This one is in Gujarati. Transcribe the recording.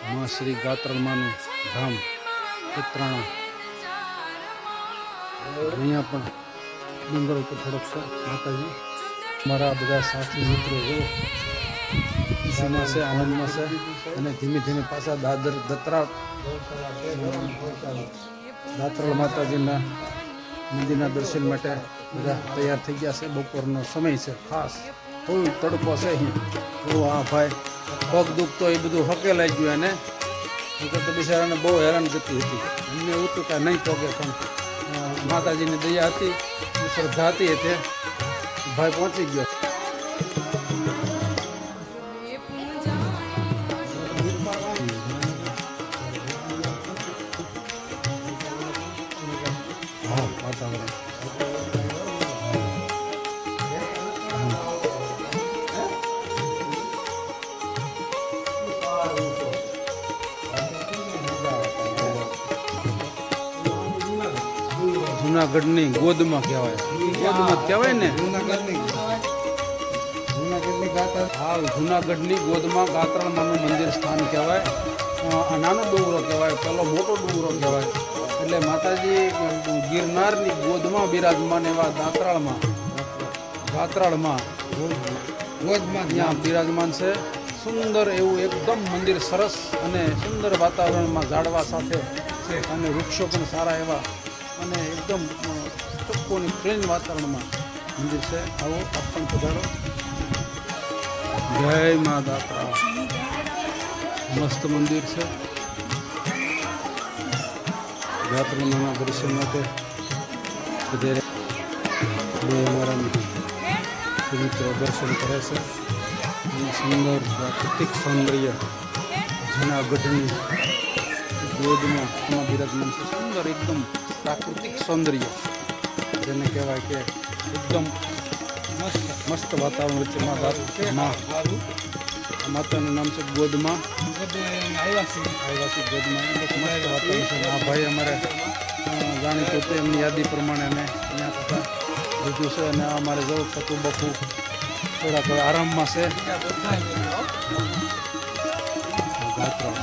માં શ્રી ગાત્રલમાનું ધામ ચિત્રાણા. અહીંયા પણ ડુંગર ઉપર થોડોક છે માતાજી. મારા બધા સાથી મિત્રો જો ખુશીમાં છે, આનંદમાં છે અને ધીમે ધીમે પાછા દાત્રળ માતાજીના મંદિરના દર્શન માટે બધા તૈયાર થઈ ગયા છે. બપોરનો સમય છે, ખાસ ફૂલ તડકો છે અહીંયા. તો આ ભાઈ પગ દુખતો એ બધું હકેલાઈ ગયું એને. તો બિચારાને બહુ હેરાન ગતિ હતી. અમને એવું હતું કે નહીં પગે, પણ માતાજીની દયા હતી, શ્રદ્ધા હતી એટલે ભાઈ પહોંચી ગયો. હા, વાતાવરણ જુનાગઢની ગોદમાં કહેવાય. ગોદમાં કહેવાય ને, હા, જુનાગઢની ગોદમાં ગાત્રલમાનું મંદિર સ્થાન કહેવાય. આ નાનો ડુંગરો કહેવાય, પેલો મોટો ડુંગરો કહેવાય. એટલે માતાજી ગિરનારની ગોદમાં બિરાજમાન એવા ગાત્રાળમાં ત્યાં બિરાજમાન છે. સુંદર એવું એકદમ મંદિર, સરસ અને સુંદર વાતાવરણમાં ઝાડવા સાથે છે અને વૃક્ષો પણ સારા એવા અને એકદમ ચોખ્ખું ક્લીન વાતાવરણમાં મંદિર છે. આવો આપ પણ પધારો. જય મા દાતા. મસ્ત મંદિર છે. ગાત્રલમાના દર્શન માટે વધારે બે અમારા મિત્રો દર્શન કરે છે. અને સુંદર પ્રાકૃતિક સૌંદર્ય જૂનાગઢની ગોદમાં બિરાજમાન છે. સુંદર એકદમ પ્રાકૃતિક સૌંદર્ય જેને કહેવાય કે એકદમ મસ્ત વાતાવરણ વચ્ચે માતાનું નામ છે ગોદમાં. આદિવાસી ગોદમાં મસ્ત વાતાવરણ છે. આ ભાઈ અમારે જાણીતું હતું એમની યાદી પ્રમાણે અમે અહીંયા થતા લીધું છે. અને અમારે જવું થતું બખું થોડાક આરામમાં છે. ગાત્રલ